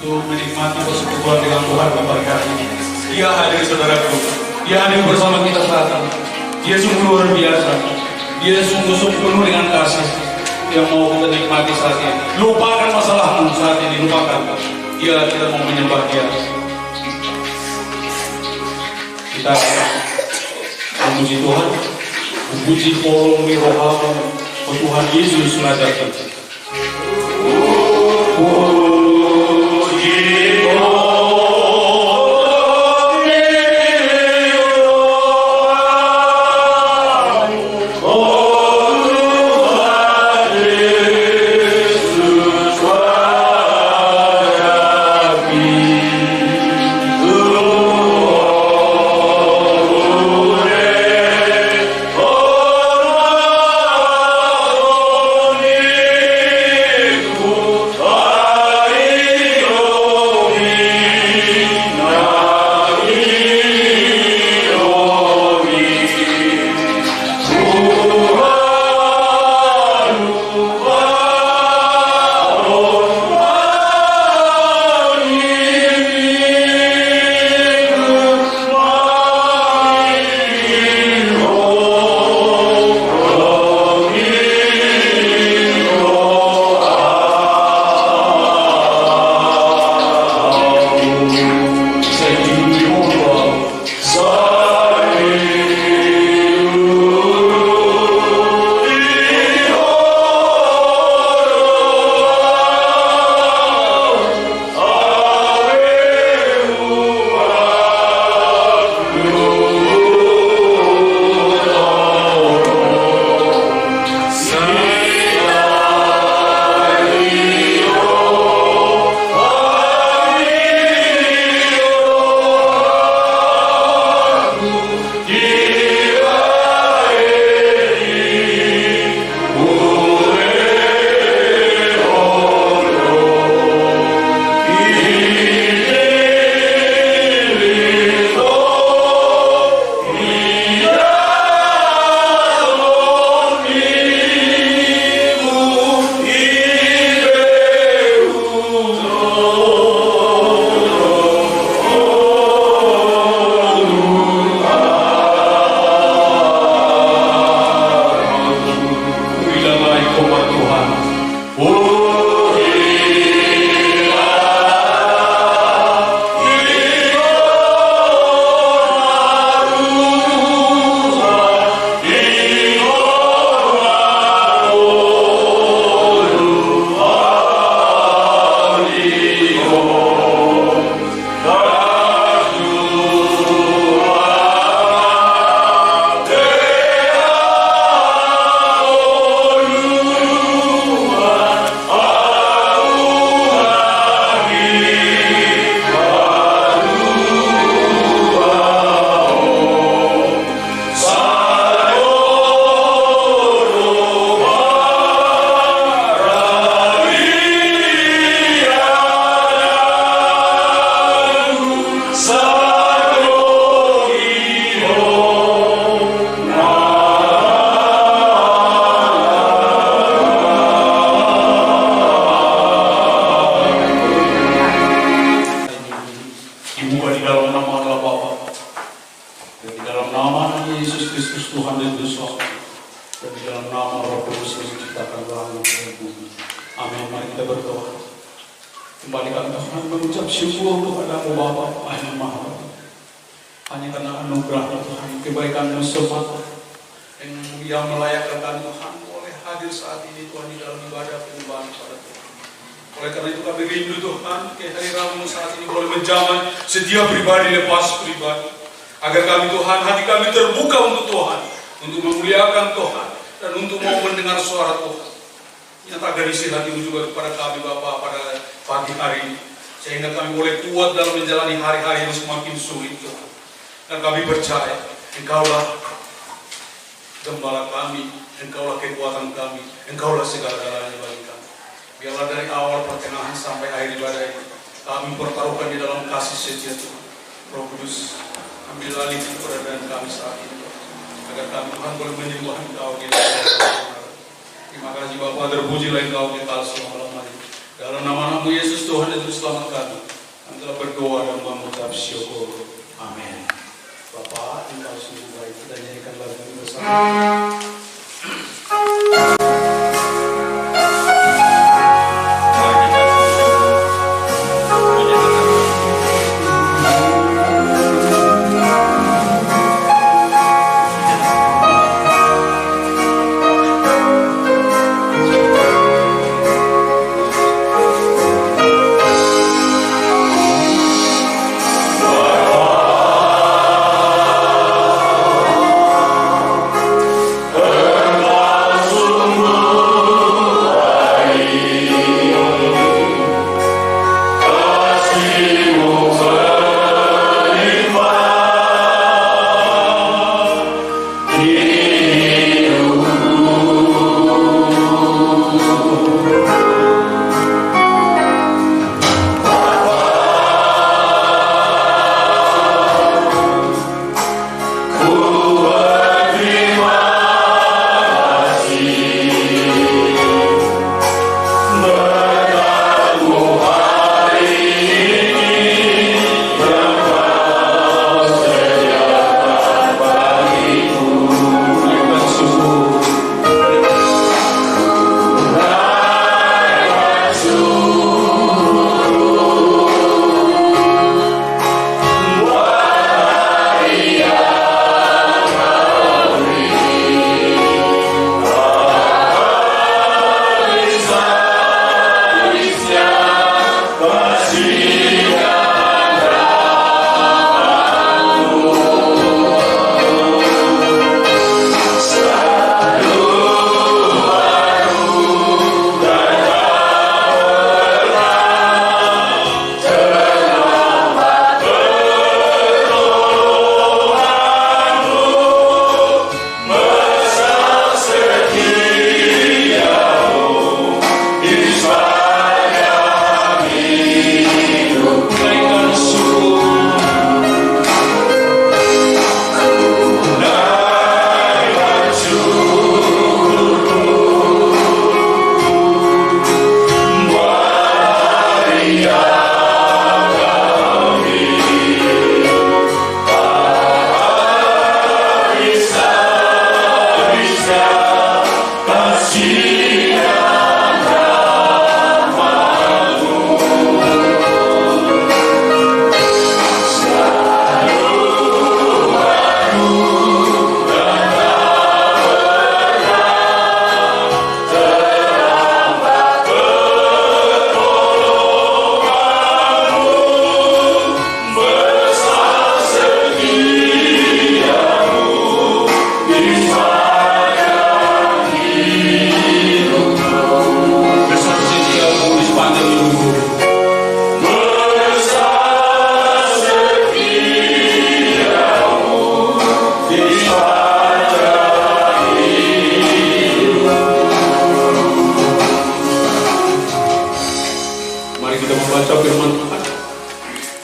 untuk menikmati persekutuan dengan Tuhan kembali hari ini. Dia hadir, saudaraku. Dia hadir bersama kita saat ini. Dia sungguh luar biasa. Dia sungguh-sungguh penuh dengan kasih yang mau kita nikmati saat ini. Lupakan masalahmu saat ini, lupakan. Kita mau menyembah Dia. Kita memuji Tuhan, memuji Polong Rohamu, Tuhan Yesus mengajarkan. Setiap pribadi lepas pribadi, agar kami Tuhan, hati kami terbuka untuk Tuhan, untuk memuliakan Tuhan, dan untuk mau mendengar suara Tuhan. Nyatakan isi hatimu juga kepada kami Bapa pada pagi hari ini, sehingga kami boleh kuat dalam menjalani hari-hari yang semakin sulit Tuhan. Dan kami percaya, Engkaulah gembala kami, Engkaulah kekuatan kami, Engkaulah segala-galanya bagi kami. Biarlah dari awal pertengahan sampai akhir ibadah ini, kami pertaruhkan di dalam kasih setia Tuhan. Roh Kudus, ambil alih keberadaan kami saat ini, agar kami Tuhan boleh menyembah Engkau di dalam. Terima kasih Bapa, terpujilah Engkau kekal selama-lamanya. Dalam nama-Mu Yesus Tuhan yang selamat kami telah berdoa dan mengucap syukur. Amin. Bapak, Engkau sungguh baik. Kita nyanyikan lagu ini bersama.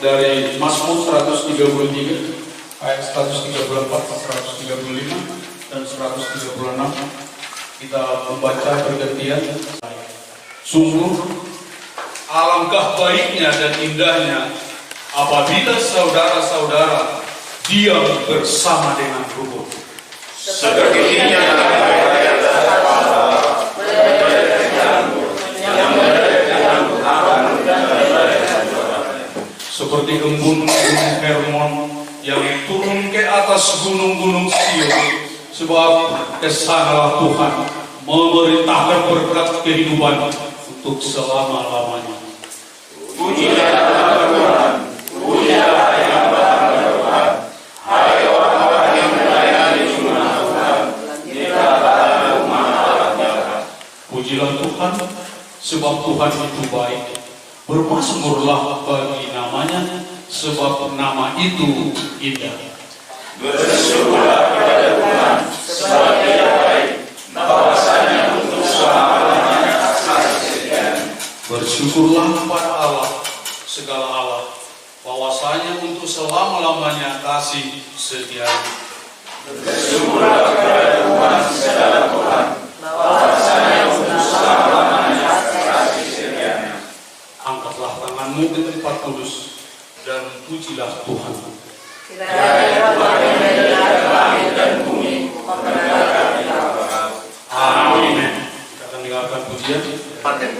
Dari Mazmur 133 ayat 134, 135 dan 136 kita membaca bergantian. Sungguh alangkah baiknya dan indahnya apabila saudara-saudara diam bersama dengan rukun. Seperti ini seperti embun gunung Hermon yang turun ke atas gunung-gunung Sion, sebab kesanalah Tuhan memerintahkan berkat kehidupan untuk selama-lamanya. Pujilah Tuhan, pujilah yang Maha Tuhan, hai orang yang melayani sunnah Tuhan, di dalam rumah Allah. Pujilah Tuhan, sebab Tuhan itu baik. Bermasmurlah bagi namanya, sebab nama itu indah. Bersyukurlah kepada Tuhan, sebab Dia baik, bahwasanya untuk selama-lamanya kasih setianya. Bersyukurlah kepada Allah, segala Allah, bahwasanya untuk selama-lamanya kasih setianya. Bersyukurlah kepada Tuhan, segala Tuhan, bahwasanya untuk selama-lamanya kasih setianya. Angkatlah tanganmu ke tempat kudus dan pujilah Tuhan. Kiranya Tuhan yang mendengar langit dan bumi membenarkan kita. Amin. Kita akan dengarkan pujian. Paten.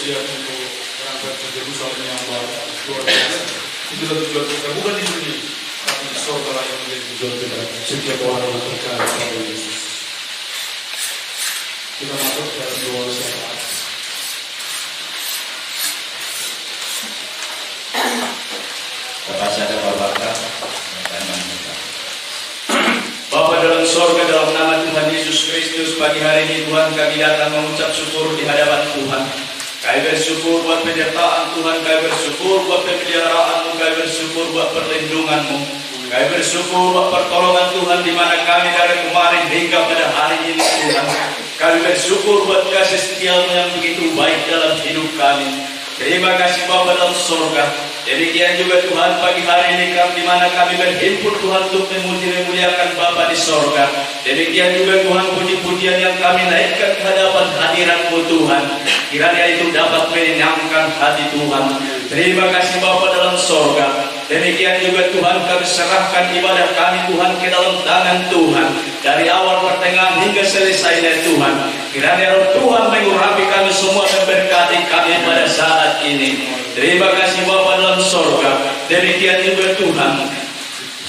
siap untuk berangkat ke Yerusalem yang baru. Itulah tujuan kita, bukan di dunia, tapi di surga lah yang menjadi tujuan kita. Setiap orang yang percaya kepada Yesus. Kita masuk ke dalam doa syafaat. Bapak sadar Bapak, Bapa dalam sorga, dalam nama Tuhan Yesus Kristus, pagi hari ini Tuhan kami datang mengucap syukur di hadapan Tuhan. Kami bersyukur buat penyertaan Tuhan, kami bersyukur buat pemeliharaan-Mu, kami bersyukur buat perlindungan-Mu, kami bersyukur buat pertolongan Tuhan di mana kami dari kemarin hingga pada hari ini Tuhan. Kami bersyukur buat kasih setia-Mu yang begitu baik dalam hidup kami. Terima kasih Bapa dalam sorga. Demikian juga Tuhan pagi hari ini di mana kami berhimpun Tuhan untuk memuliakan Bapa di sorga. Demikian juga Tuhan puji-pujian yang kami naikkan ke hadapan hadirat-Mu Tuhan. Kiranya itu dapat menyenangkan hati Tuhan. Terima kasih Bapa dalam sorga. Demikian juga Tuhan, kami serahkan ibadah kami Tuhan ke dalam tangan Tuhan, dari awal pertengahan hingga selesainya Tuhan. Kiranya Roh Tuhan mengurapi kami semua dan berkati kami pada saat ini. Terima kasih Bapa dalam sorga. Demikian juga Tuhan,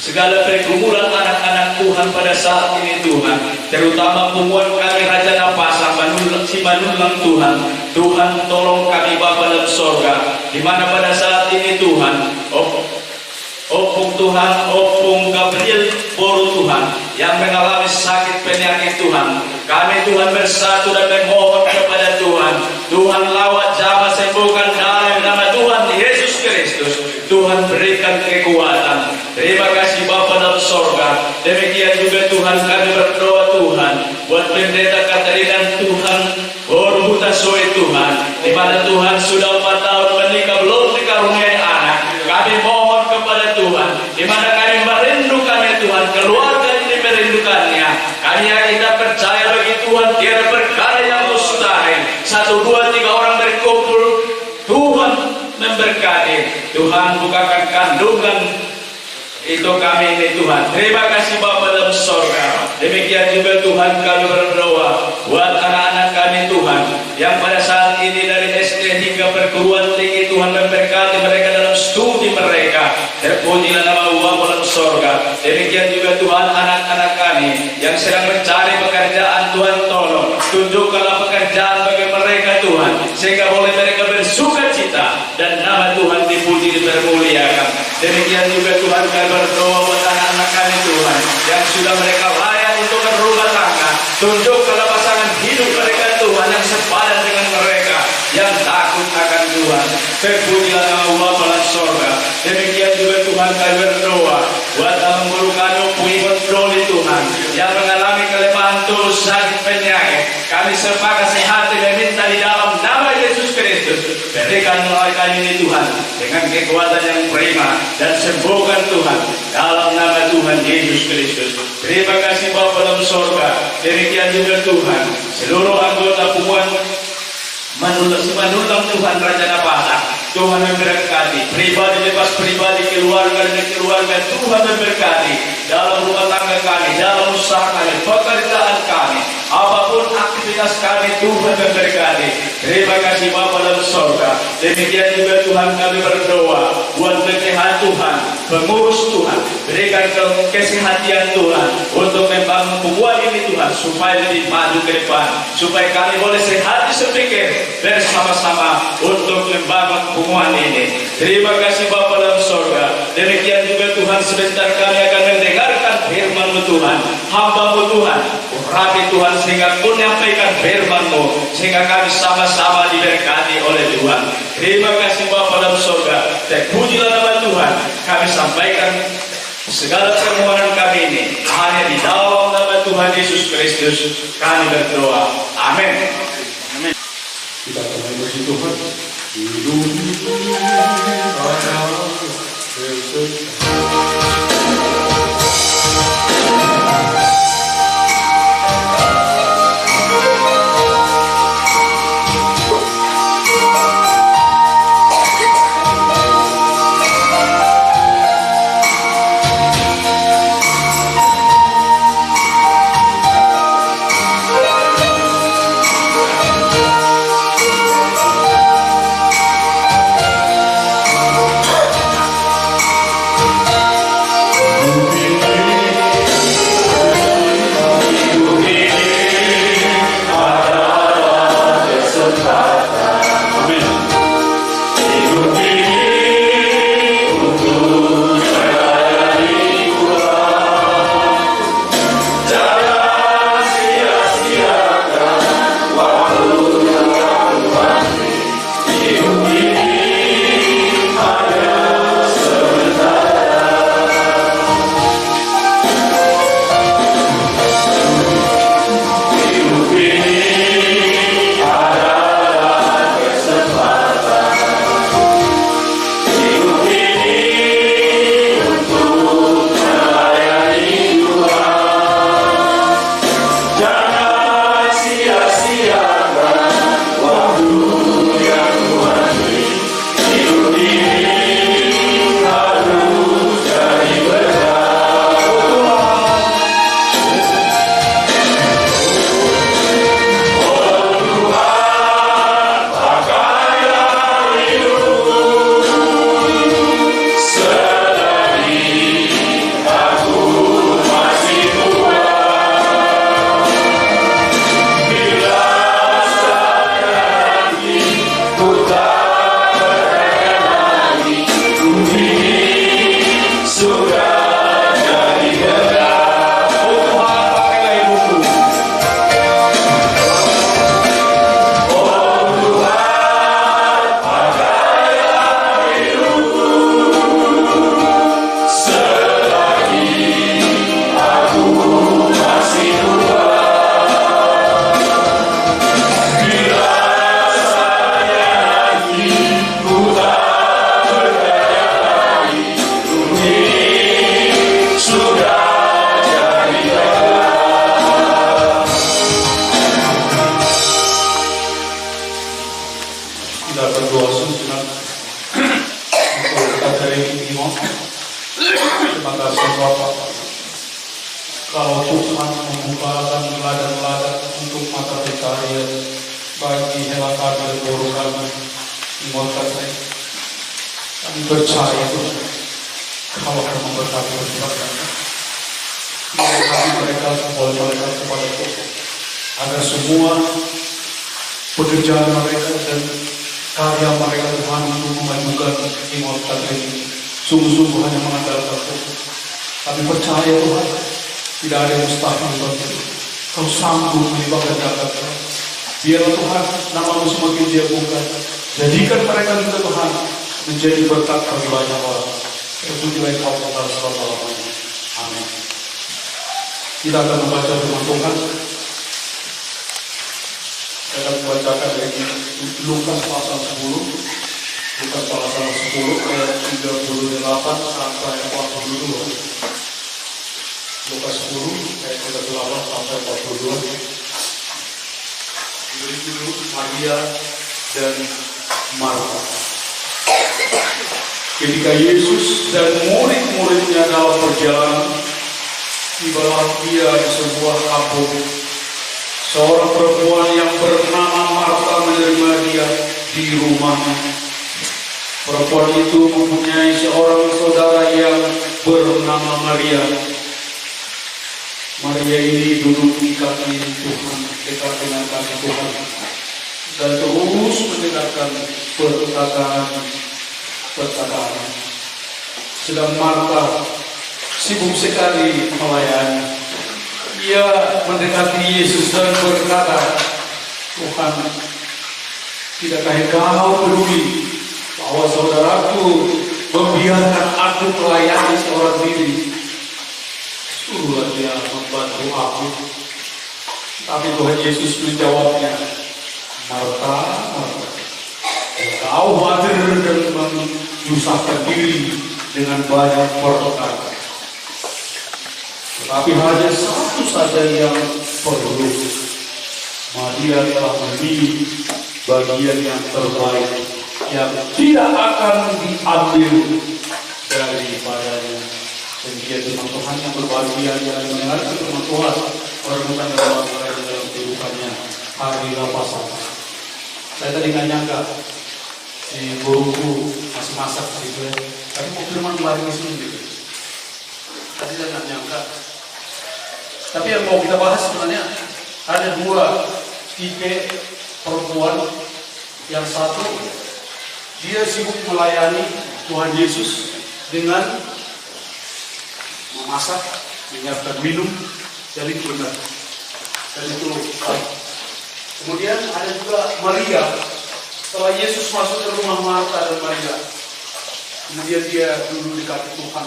segala pergumulan anak-anak Tuhan pada saat ini Tuhan, terutama pumuan kami Raja Napasa Simanulang Tuhan. Tuhan tolong kami Bapa dalam sorga, di mana pada saat ini Tuhan, Opung Tuhan, Opung Gabriel Boru Tuhan, yang mengalami sakit penyakit Tuhan, kami Tuhan bersatu dan memohon kepada Tuhan. Tuhan lawat jamah sembuhkan dalam nama Tuhan Yesus Kristus. Tuhan berikan kekuatan. Terima kasih Bapa dalam sorga. Demikian juga Tuhan kami berdoa Tuhan buat pendeta Katerina Tuhan, Boru Hutasoi Tuhan, di mana Tuhan sudah 4 tahun menikah belum dikaruniai anak. Kami mohon kepada Tuhan, di mana kami merindukannya Tuhan, keluarga ini merindukannya. Kami kita percaya bagi Tuhan tiada perkara yang mustahil. 1, 2, 3 orang berkumpul, Tuhan memberkati. Tuhan bukakan kandungan itu kami ini Tuhan. Terima kasih Bapa dalam sorga. Demikian juga Tuhan kami berdoa buat anak-anak kami Tuhan, yang pada saat ini dari SD hingga perguruan tinggi, Tuhan memberkati mereka dalam studi mereka. Terpujilah nama Bapa dalam sorga. Demikian juga Tuhan anak-anak kami yang sedang mencari pekerjaan, Tuhan tolong tunjukkanlah pekerjaan bagi mereka Tuhan, sehingga boleh mereka bersuka cita dan nama Tuhan dipuji dipermuliakan. Demikian juga Tuhan kami berdoa buat anak-anak kami Tuhan, yang sudah mereka layak untuk berumah tangga. Tunjukkanlah pasangan hidup mereka Tuhan yang sepadan dengan mereka, yang takut akan Tuhan. Terpujilah nama Bapa dalam sorga. Demikian juga Tuhan kami berdoa buat guru kami Ibu Doli Tuhan, yang mengalami kelemahan tulus sakit penyakit. Kami sepakat sehati meminta di dalam nama Yesus Kristus, berikan mereka ini Tuhan dengan kekuatan yang prima, dan sembuhkan Tuhan dalam nama Tuhan Yesus Kristus. Terima kasih Bapa dalam sorga. Demikian juga Tuhan seluruh anggota pumuan Manulang Tuhan Raja Napasa, Tuhan memberkati pribadi lepas pribadi, keluarga demi keluarga. Tuhan memberkati dalam rumah tangga kami, dalam usaha kami, pekerjaan kami, apapun aktivitas kami. Tuhan memberkati. Terima kasih Bapa dalam sorga. Demikian juga Tuhan kami berdoa buat PPH Tuhan, pengurus Tuhan, berikan kesehatan Tuhan untuk membangun pumuan ini Tuhan, supaya lebih maju ke depan, supaya kami boleh sehat sepikir bersama-sama untuk membangun pumuan ini. Terima kasih Bapa dalam sorga. Demikian juga Tuhan, sebentar kami akan mendengarkan firman-Mu Tuhan. Hamba-Mu Tuhan, urapi Tuhan sehingga Ku menyampaikan firman-Mu, sehingga kami sama-sama diberkati oleh Tuhan. Terima kasih Bapa dalam sorga. Terpujilah nama Tuhan. Kami sampaikan segala permohonan kami ini hanya di dalam nama Tuhan Yesus Kristus kami berdoa. Amin. Kita akan bersyukur Tuhan. Hidup Kalau Tuhan membukakan ladang-ladang untuk mata pencaharian bagi hewan kami dan guru kami, menguatkan saya. Kami percaya Tuhan, kalau kamu memberkati perbuatan kami mereka boleh mereka kepada Tuhan, agar semua pekerjaan mereka dan karya mereka Tuhan untuk memajukan menguatkan ini sungguh-sungguh hanya mengandalkan Tuhan. Kami percaya Tuhan, tidak ada yang mustahil bagi Kau sanggup melibatkan Tuhan. Biarlah Tuhan nama-Mu semakin diagungkan. Jadikan mereka juga Tuhan menjadi berkat bagi banyak orang. Terpujilah Kau Tuhan selama-lamanya. Amin. Kita akan membaca firman Tuhan. Saya akan membacakan dari Lukas pasal 10. Lukas pasal 10 ayat 38 sampai 42. Lukas 10 ayat 38 sampai 42. Diberi judul Maria dan Marta. Ketika Yesus dan murid-muridnya dalam perjalanan, tibalah dia di sebuah kampung. Seorang perempuan yang bernama Marta menerima dia di rumahnya. Perempuan itu mempunyai seorang saudara yang bernama Maria. Maria ini duduk di kaki Tuhan, dekat dengan kaki Tuhan, dan terus mendengarkan perkataan. Sedang Marta sibuk sekali melayani. Ia mendekati Yesus dan berkata, Tuhan, tidakkah Engkau peduli bahwa saudaraku membiarkan aku melayani seorang diri? Suruhlah dia membantu aku. Tapi Tuhan Yesus menjawabnya, Marta, Marta, engkau khawatir dan menyusahkan diri dengan banyak perkara. Tetapi hanya satu saja yang perlu. Maria telah memilih bagian yang terbaik yang tidak akan diambil daripadanya. Dan dia firman Tuhan yang berbahagia yang mendengar firman Tuhan, merenungkan dalam kehidupannya hari lepasan. Saya tadi nggak nyangka si guruku masih masak gitu ya. Tapi mau firman lari di sini gitu. Tadi saya nggak nyangka. Tapi yang mau kita bahas sebenarnya ada dua tipe perempuan. Yang satu, dia sibuk melayani Tuhan Yesus dengan memasak, menyiapkan minum, dan itu benar. Dan itu baik. Kemudian ada juga Maria. Setelah Yesus masuk ke rumah Marta dan Maria, kemudian dia duduk di kaki Tuhan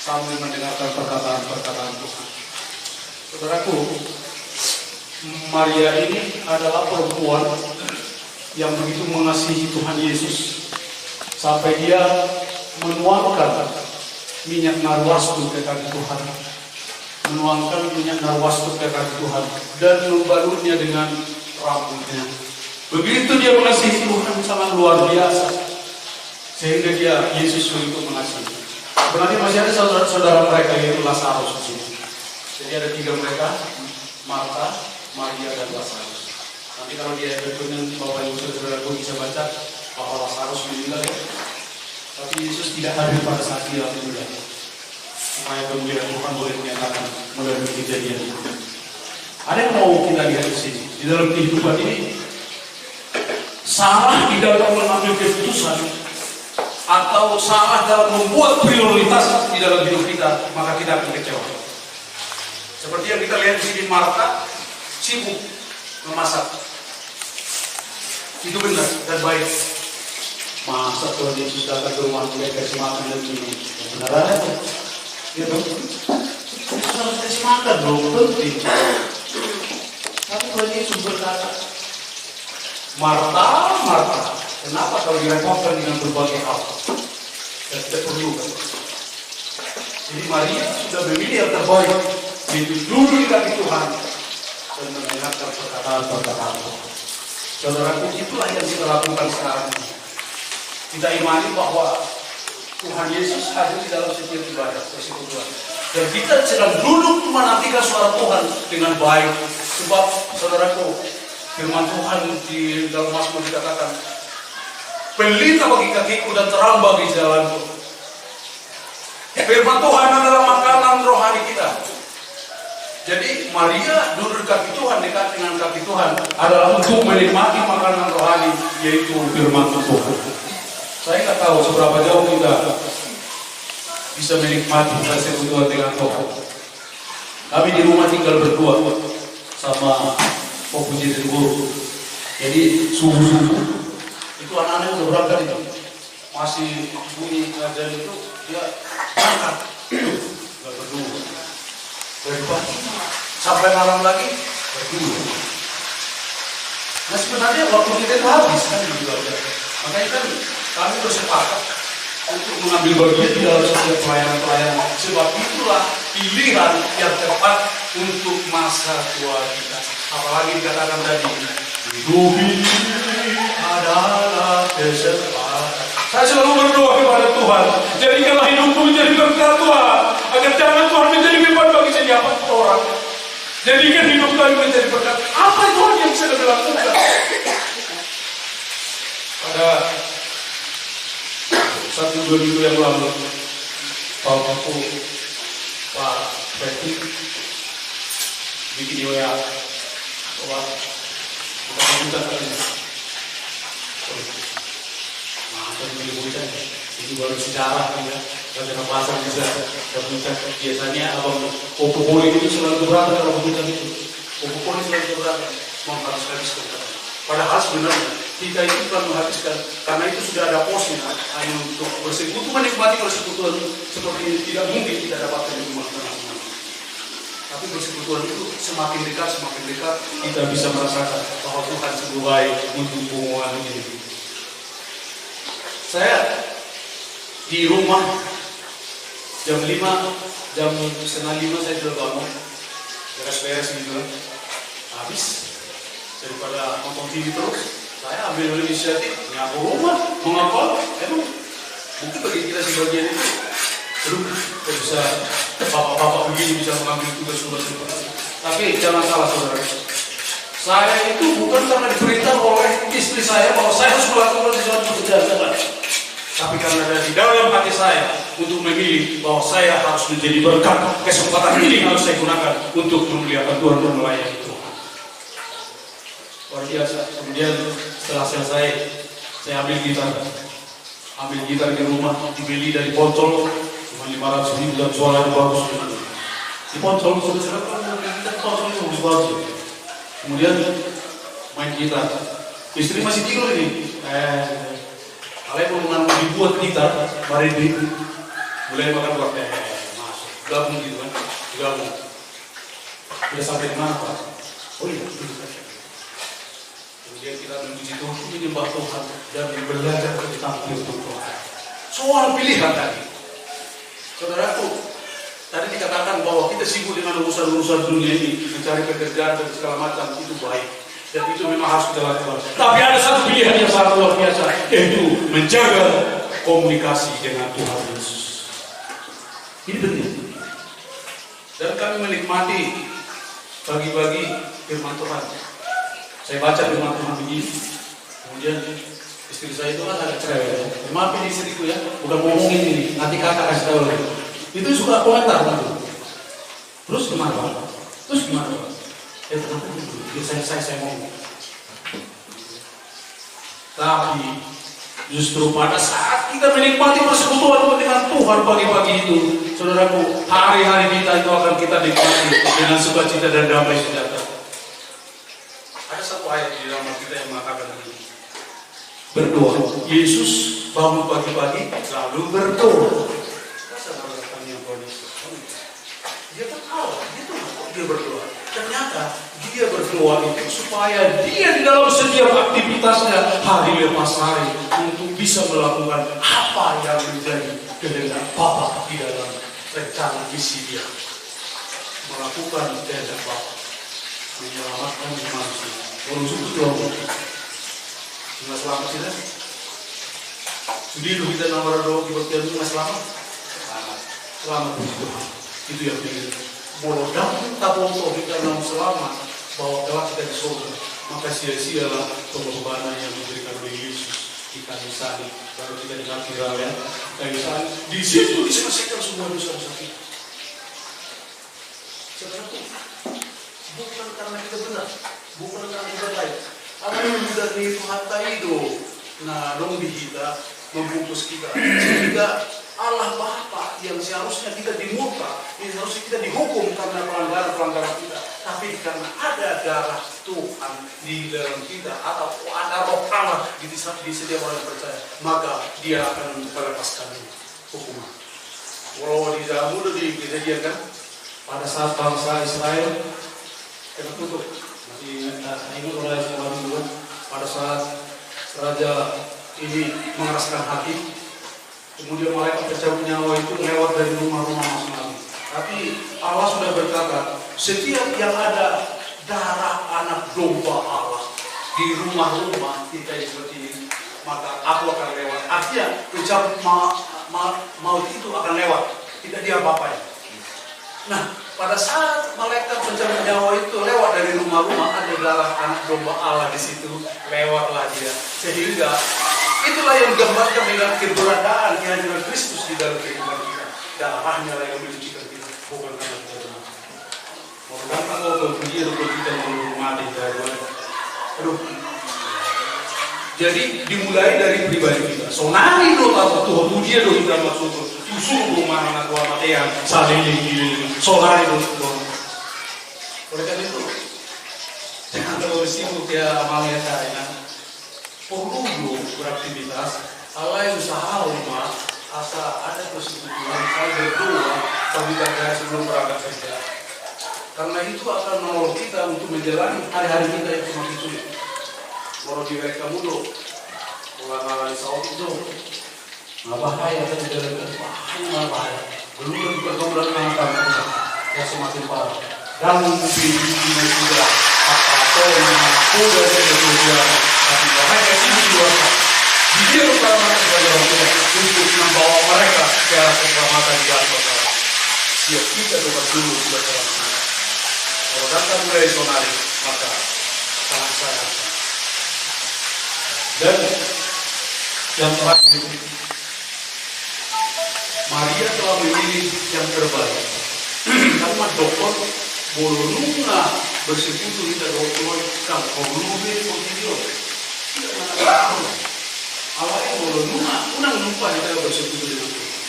sambil mendengarkan perkataan-perkataan Tuhan. Saudaraku, Maria ini adalah perempuan yang begitu mengasihi Tuhan Yesus sampai dia menuangkan minyak narwastu ke kaki Tuhan, menuangkan minyak narwastu ke kaki Tuhan dan membalurnya dengan rambutnya. Begitu dia mengasihi Tuhan sangat luar biasa sehingga dia Yesus begitu mengasihi. Sebenarnya masih ada saudara-saudara mereka yaitu Lazarus di sini. Jadi ada tiga mereka, Marta, Maria, dan Lazarus. Nanti kalau dia berkunjung Bapak Ibu Saudara-saudaraku bisa baca bahwa Lazarus meninggal ya. Tapi Yesus tidak hadir pada saat dia meninggal. Supaya kemudian Tuhan boleh menyatakan melalui kejadian itu. Ada yang mau kita lihat di sini di dalam kehidupan ini, salah di dalam mengambil keputusan atau salah dalam membuat prioritas di dalam hidup kita, maka kita akan kecewa. Seperti yang kita lihat di sini, Marta sibuk memasak. Itu benar dan baik. Masa Tuhan Yesus datang ke rumah kita kasih makan dan minum? Benar ada. Ya dong. Kita harus kasih makan dong, penting. Tapi Tuhan Yesus berkata, Marta, Marta, kenapa kau direpotkan dengan berbagai hal? Dan tidak perlu kan? Jadi Maria sudah memilih yang terbaik, yaitu duduk di kaki Tuhan dan mendengarkan perkataan-perkataan Tuhan. Saudaraku, itulah yang kita lakukan sekarang. Kita imani bahwa Tuhan Yesus hadir di dalam setiap ibadah persekutuan. Dan kita sedang duduk menantikan suara Tuhan dengan baik. Sebab saudaraku, firman Tuhan di dalam Mazmur dikatakan, pelita bagi kakiku dan terang bagi jalanku. Firman Tuhan adalah makanan rohani kita. Jadi Maria duduk di kaki Tuhan, dekat dengan kaki Tuhan adalah untuk menikmati makanan rohani, yaitu firman Tuhan. Saya nggak tahu seberapa jauh kita bisa menikmati persekutuan dengan Tuhan. Kami di rumah tinggal berdua sama Popu Jadi Guru. Jadi subuh-subuh itu anak-anak udah berangkat itu, masih bunyi azan itu dia angkat, nggak berdua. Dari pagi sampai malam lagi berdua. Nah sebenarnya waktu kita itu habis kan begitu aja. Makanya kan kami bersepakat untuk mengambil bagian di dalam setiap pelayanan-pelayanan. Sebab itulah pilihan yang tepat untuk masa tua kita. Apalagi dikatakan tadi, hidup ini adalah kesempatan. Saya selalu berdoa kepada Tuhan, jadikanlah hidupku menjadi berkat Tuhan, agar jangan Tuhan menjadi beban bagi siapa orang. Jadikan hidup kami menjadi berkat. Apa Tuhan yang bisa kami lakukan? Pada 1-2 minggu yang lalu, Pak Betty bikin WA, bahwa kita mengucap tadi. Ini baru sejarah kan ya, karena pasar bisa mengucap. Biasanya abang Popopoli itu selalu keberatan kalau mengucap itu. Popopoli selalu keberatan, harus habiskan. Padahal sebenarnya kita itu bukan menghabiskan, karena itu sudah ada posnya hanya untuk bersekutu, menikmati persekutuan seperti ini tidak mungkin kita dapatkan di rumah teman-teman. Tapi persekutuan itu semakin dekat kita bisa merasakan bahwa Tuhan sungguh baik untuk hubungan ini. Saya di rumah jam 5, jam setengah 5 saya sudah bangun, beres-beres gitu, habis daripada nonton TV terus. Saya ambil inisiatif, nyapu rumah, mengapa? Emang mungkin bagi kita sebagian itu, aduh, bisa bapak-bapak begini bisa mengambil tugas-tugas seperti itu. Tapi jangan salah saudara, saya itu bukan karena diperintah oleh istri saya bahwa saya harus melakukan sesuatu pekerjaan, tapi karena ada di dalam hati saya untuk memilih bahwa saya harus menjadi berkat. Kesempatan ini harus saya gunakan untuk memuliakan Tuhan dan melayani Tuhan. Luar biasa. Kemudian setelah selesai, saya ambil gitar di rumah, dibeli dari Poncol, cuma 500.000 dan suaranya bagus. Di Poncol, Poncol itu bagus. Kemudian main gitar. Istri masih tidur ini. Kalian mau dibuat gitar, mari mulai makan waktu masuk, gabung gitu kan, gabung. Sudah sampai di mana Pak? Oh iya, kemudian kita memuji Tuhan, menyembah Tuhan dan belajar tentang Tuhan. Soal pilihan tadi, saudaraku, tadi dikatakan bahwa kita sibuk dengan urusan-urusan dunia ini, mencari pekerjaan dan segala macam, itu baik. Dan itu memang harus kita lakukan. Tapi ada satu pilihan yang sangat luar biasa, yaitu menjaga komunikasi dengan Tuhan Yesus. Ini penting. Dan kami menikmati bagi-bagi firman Tuhan. Saya baca firman Tuhan begini. Kemudian istri saya itu kan agak cerewet. Maafin istriku ya, bukan ngomongin ini. Nanti kakak kasih tahu lagi. Itu suka komentar kan. Terus gimana Pak? Terus gimana Pak? Kenapa itu? Saya ngomong. Tapi justru pada saat kita menikmati persekutuan dengan Tuhan pagi-pagi itu, saudaraku, hari-hari kita itu akan kita nikmati dengan sukacita dan damai sejahtera. Ada satu ayat di dalam kita yang mengatakan ini. Berdoa. Yesus bangun pagi-pagi lalu berdoa. Dia tak tahu, dia berdoa. Ternyata dia berdoa itu supaya dia di dalam setiap aktivitasnya hari lepas hari untuk bisa melakukan apa yang menjadi kehendak Bapa di dalam rencana misi dia. Melakukan kehendak Bapa, menyelamatkan manusia. Menuju ke Tuhan. Tidak selamat tidak? Sudi lu kita nomor doa di waktu itu selamat. Selamat puji Tuhan. Itu yang penting. Bodoh dan taponto kita nama selamat bahwa telah kita di surga. Maka sia-sialah pengorbanan yang diberikan oleh Yesus di kayu salib. Baru kita dengar viral ya, kayu salib. Di situ diselesaikan semua dosa-dosa kita. Saudara, bukan karena kita benar, bukan karena kita baik. Apa yang sudah Tuhan itu, nah dong di kita membungkus kita, sehingga Allah Bapa yang seharusnya kita dimurka, yang seharusnya kita dihukum karena pelanggaran kita, tapi karena ada darah Tuhan di dalam kita atau ada roh Allah di setiap orang yang percaya, maka Dia akan melepaskan hukuman. Walau di dalam muda di kejadian kan, pada saat bangsa Israel kena tutup, masih ingat oleh Israel, pada saat raja ini mengeraskan hati. Kemudian malaikat pencabut nyawa itu lewat dari rumah-rumah masing-masing. Tapi Allah sudah berkata, setiap yang ada darah anak domba Allah di rumah-rumah kita yang seperti ini, maka aku akan lewat. Artinya pencabut maut itu akan lewat, tidak dia apa-apa. Nah, pada saat malaikat pencabut nyawa itu lewat dari rumah-rumah, ada darah anak domba Allah di situ, lewatlah dia. Sehingga itulah yang digambarkan dengan keberadaan kehadiran Kristus di dalam kehidupan kita. Darahnya lah yang menyucikan kita, bukan karena kita benar. Bukan kalau kemudian kita menghormati dari aduh. Jadi dimulai dari pribadi kita. Sonari do tahu Tuhan puji do kita maksud usul rumah anak tua matean saling ini. Sonari do Tuhan. Oleh karena itu jangan terlalu sibuk ya amalnya saya. Perlu beraktivitas, Allah yang usaha rumah, asal ada persetujuan, saya berdoa, sambil kerja sebelum berangkat kerja. Karena itu akan menolong kita untuk menjalani hari-hari kita yang semakin sulit. Kalau di mereka mulu, ulang-ulang di saat itu, nggak bahaya, kita menjalankan bahaya. Belum lagi pergaulan dengan kita, yang semakin parah. Dan mungkin juga atau udah sudah tapi mereka sini dikeluarkan. Dia utama sebagai orang tua untuk membawa mereka ke arah keselamatan di atas perkara. Siap kita dapat dulu sebagai orang tua. Kalau datang mulai sonari, maka sangat sayang. Dan yang terakhir, Maria telah memilih yang terbaik. Karena dokter bolonuna bersekutu kita dokter kamu bolonuna video. Allah yang bolonuna, unang lupa kita bersekutu dengan Tuhan.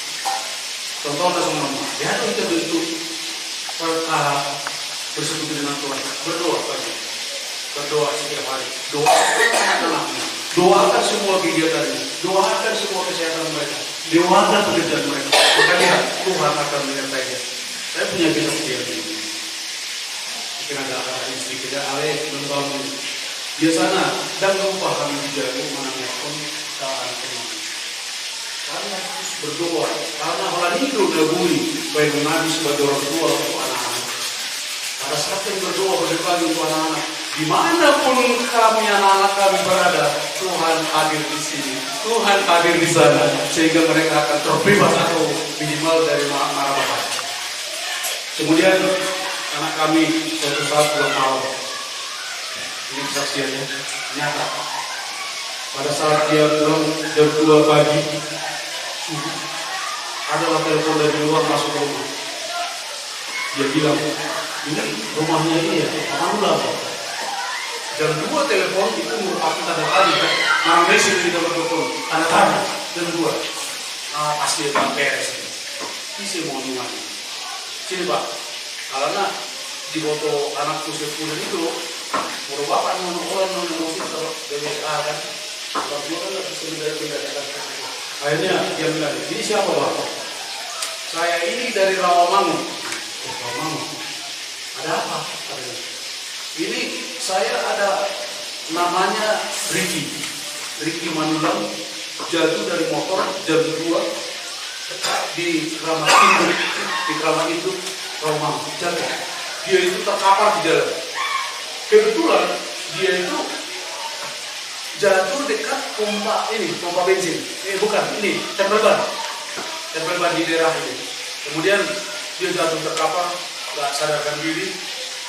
Contohnya sama-sama, ya kita bentuk perkara bersekutu dengan Tuhan. Berdoa pagi, berdoa setiap hari. Doakan semua kegiatannya, doakan semua kesehatan mereka, doakan pekerjaan mereka. Maka lihat Tuhan akan menyertai. Saya punya kisah ini. Kena ada istri kita alih membangun. Biasanya dan lupa kami dijaga menangnya pun saat ini. Karena harus berdoa, karena orang itu gabungi baik Nabi sebagai orang tua untuk anak-anak. Pada saat yang berdoa berdekat untuk anak-anak, dimanapun kami anak-anak kami berada, Tuhan hadir di sini, Tuhan hadir di sana, sehingga mereka akan terbebas atau minimal dari mara bahaya. Kemudian anak kami suatu saat pulang malam, ini kesaksiannya nyata. Pada saat dia pulang jam 2 pagi, adalah telepon dari luar masuk ke rumah. Dia bilang, ini rumahnya ini ya, alhamdulillah. Jam 2 telepon itu merupakan tanda tanya, nama mesin di dalam telepon, tanda tanya, jam 2. Pasti dia beres ini. Ini mau dimana? Sini Pak, karena di foto anakku sepuluh itu, baru bapak orang musik terus BBA kan, tapi kan nggak bisa beda-beda. Akhirnya dia bilang, ini siapa Bapak? Saya ini dari Rawamangun. Rawamangun. Ada apa? Ini saya ada namanya Ricky Manulang, jatuh dari motor jam 2 di Kramat itu Rawamangun. Jatuh. Dia itu terkapar di jalan. Kebetulan dia itu jatuh dekat pompa bensin. Bukan, ini tempel ban di daerah ini. Kemudian dia jatuh terkapar, nggak sadarkan diri,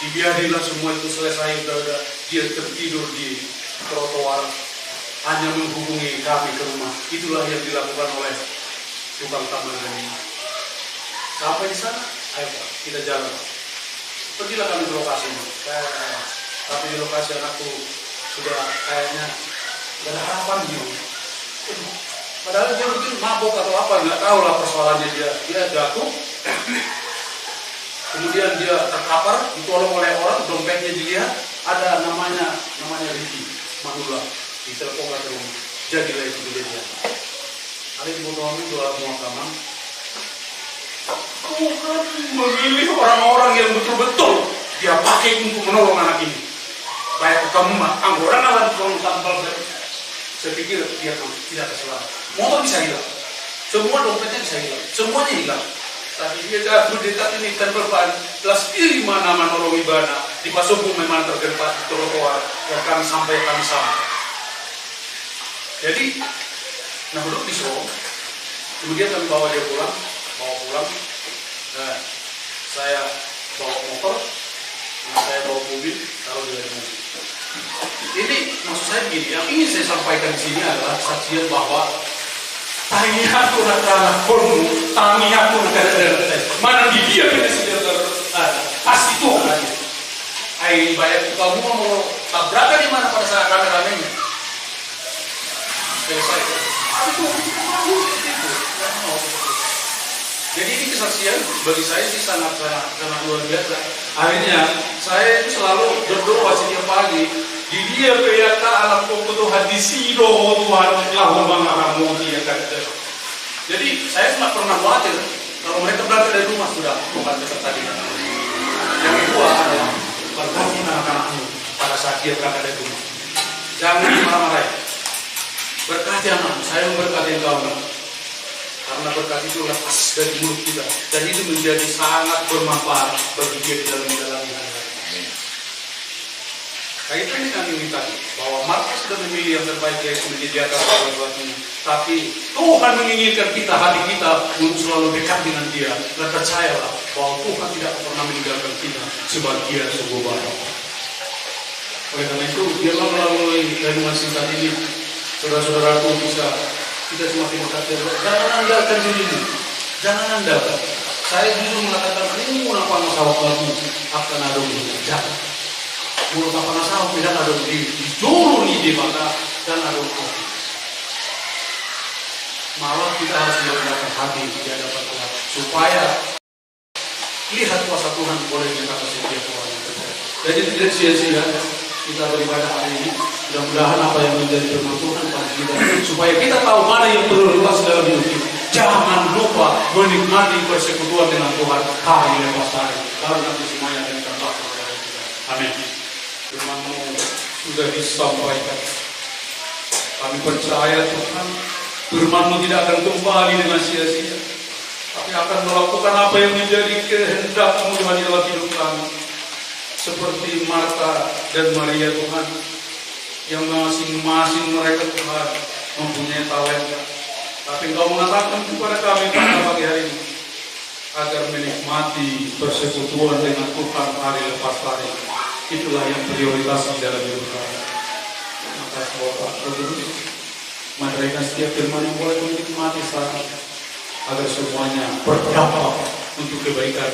dibiarinlah semua itu selesai, udah dia tertidur di trotoar, hanya menghubungi kami ke rumah. Itulah yang dilakukan oleh tukang tambal ban ini. Sampai di sana, ayo Pak, kita jalan. Pergilah kami ke lokasi. Tapi di lokasi anakku sudah kayaknya gak ada harapan gitu. Padahal dia mungkin mabuk atau apa, nggak tahu lah persoalannya dia jatuh. Kemudian dia terkapar, ditolong oleh orang, dompetnya dilihat, ada namanya Ricky Manula, ditelepon ke rumah. Jadilah itu kejadian. Ada di Botoami itu alat pemakaman. Tuhan memilih orang-orang yang betul-betul dia pakai untuk menolong anak ini. Baik kamu mah, orang alat tolong tampal. Saya pikir dia tidak kesalahan. Motor bisa hilang, semua dompetnya bisa hilang, semuanya hilang. Tapi dia jatuh dekat ini tempel ban, kelas iri mana menolong ibadah. Di Pasopung memang tergempat di trotoar yang kami sampaikan sama. Jadi, nah duduk di show, kemudian kami bawa pulang. Nah, saya bawa motor, saya bawa mobil, taruh di dalam mobil. Ini maksud saya begini, yang ingin saya sampaikan di sini adalah kesaksian bahwa tangihaku mana di dia kita sudah pasti Tuhan aja. Banyak kamu mau tabrakan di mana pada saat rame-ramenya. Selesai. Jadi ini kesaksian bagi saya sih sangat luar biasa. Akhirnya saya itu selalu berdoa setiap pagi. Di dia peyata anak pokok Tuhan di sino Tuhan lahu mangaramu dia kata. Jadi saya cuma pernah khawatir kalau mereka berangkat dari rumah sudah bukan dekat tadi. Yang kedua adalah berkati anak-anakmu pada saat dia berangkat dari rumah. Jangan marah-marah. Berkati anak, saya memberkati engkau. Karena berkat itu lepas dari mulut kita dan itu menjadi sangat bermanfaat bagi dia di dalam menjalani hari-hari. Kaitannya kami minta bahwa Marta sudah memilih yang terbaik yaitu menyediakan sesuatunya. Tapi Tuhan menginginkan kita, hati kita untuk selalu dekat dengan Dia dan percayalah bahwa Tuhan tidak pernah meninggalkan kita sebagian sebuah barang. Oleh karena itu, biarlah melalui renungan singkat ini, saudara-saudaraku bisa kita semakin dekat dengan Allah. Jangan andalkan dirimu, jangan andalkan. Saya dulu mengatakan, ini mengapa masalah kamu akan ada jangan. Mengapa masalah tidak ada di juru di mata dan ada kopi. Malah kita harus merendahkan hati di hadapan Tuhan supaya lihat kuasa Tuhan boleh menyertai setiap orang yang percaya. Jadi tidak sia-sia kita beribadah hari ini. Mudah-mudahan apa yang menjadi firman Tuhan pada kita supaya kita tahu mana yang prioritas dalam hidup kita. Jangan lupa menikmati persekutuan dengan Tuhan hari lepas hari. Lalu nanti semuanya akan terdapat kepada kita. Amin. Firman-Mu sudah disampaikan. Kami percaya Tuhan, Firman-Mu tidak akan kembali dengan sia-sia, tapi akan melakukan apa yang menjadi kehendak-Mu Tuhan dalam hidup kami. Seperti Marta dan Maria Tuhan, yang masing-masing mereka Tuhan mempunyai talenta. Tapi Engkau mengatakan kepada kami pada pagi hari ini agar menikmati persekutuan dengan Tuhan hari lepas hari. Itulah yang prioritas di dalam hidup kami. Maka Bapak berdiri, menerima setiap firman yang boleh menikmati saat ini, agar semuanya berdampak untuk kebaikan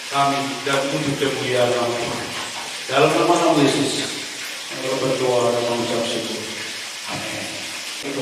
kami dan untuk kemuliaan nama Tuhan. Dalam nama Yesus, kita berdoa dan mengucap syukur. Amin. Dia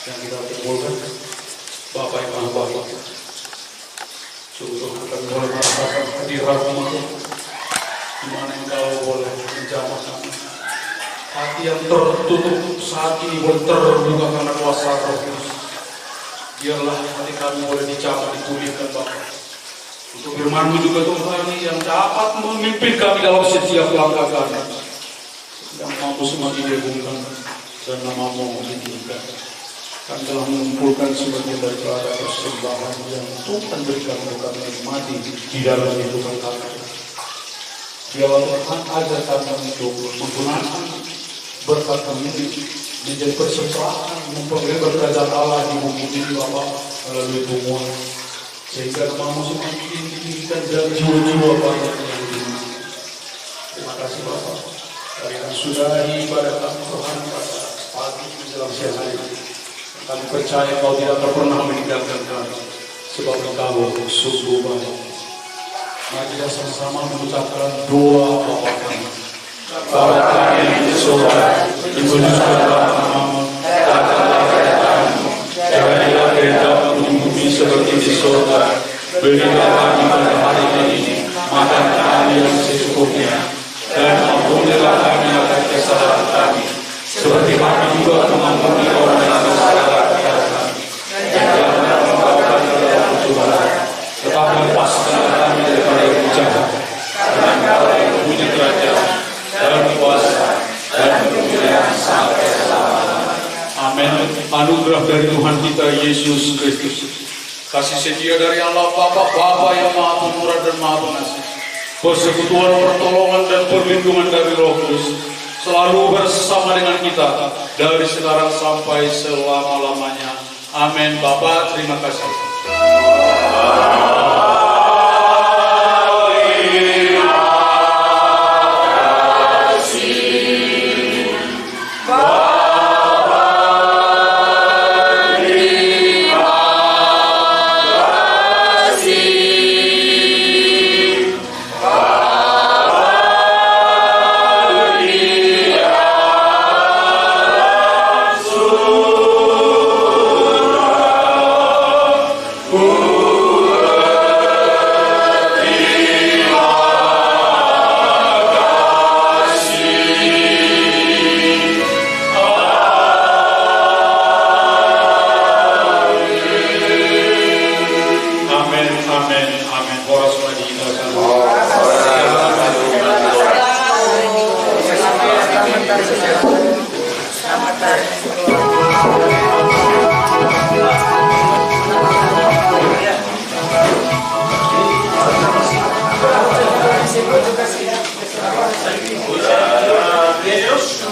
yang kita kumpulkan. Bapak yang Maha Baik, sungguh kami boleh merasakan hadiratmu di mana Engkau boleh menjamah kami. Hati yang tertutup saat ini boleh terbuka karena kuasa Roh Kudus. Biarlah hati kami boleh dijamah, dipulihkan Bapa. Untuk firman-Mu juga Tuhan yang dapat memimpin kami dalam setiap langkah kami. Yang mampu semakin diagungkan dan nama-Mu ditinggikan. Kami telah mengumpulkan sebagian daripada persembahan yang Tuhan berikan untuk kami nikmati di dalam kehidupan kami. Biarlah Tuhan ajar kami untuk menggunakan berkat kami menjadi persembahan memperoleh kerajaan Allah di bumi ini Bapa melalui semua, sehingga nama-Mu semakin ditinggikan dan jiwa-jiwa banyak yang dimana. Terima kasih Bapa. Kami sudahi ibadah kami Tuhan pada pagi menjelang siang hari. Kami percaya Kau tidak akan pernah meninggalkan kami, sebab Engkau sungguh baik. Mari kita sama-sama mengucapkan doa Bapa kami. Bapa kami yang di surga, dikuduskanlah nama-Mu, datanglah kerajaan-Mu, jadilah kehendak-Mu di bumi seperti di surga. Berilah kami pada hari ini makan kami yang secukupnya, dan ampunilah kami akan kesalahan kami, seperti kami juga mengampuni orang yang bersalah kepada kami. Dan janganlah membawa kami dalam pencobaan, tetapi lepaskanlah kami daripada yang jahat. Karena Engkau yang punya kerajaan dan kuasa dan kemuliaan sampai selama-lamanya. Amin. Anugerah dari Tuhan kita Yesus Kristus, kasih setia dari Allah Bapa yang Maha Pemurah dan Maha Pengasih, persekutuan, pertolongan dan perlindungan dari Roh Kudus selalu bersama dengan kita dari sekarang sampai selama-lamanya. Amin. Bapa, terima kasih. Yesus.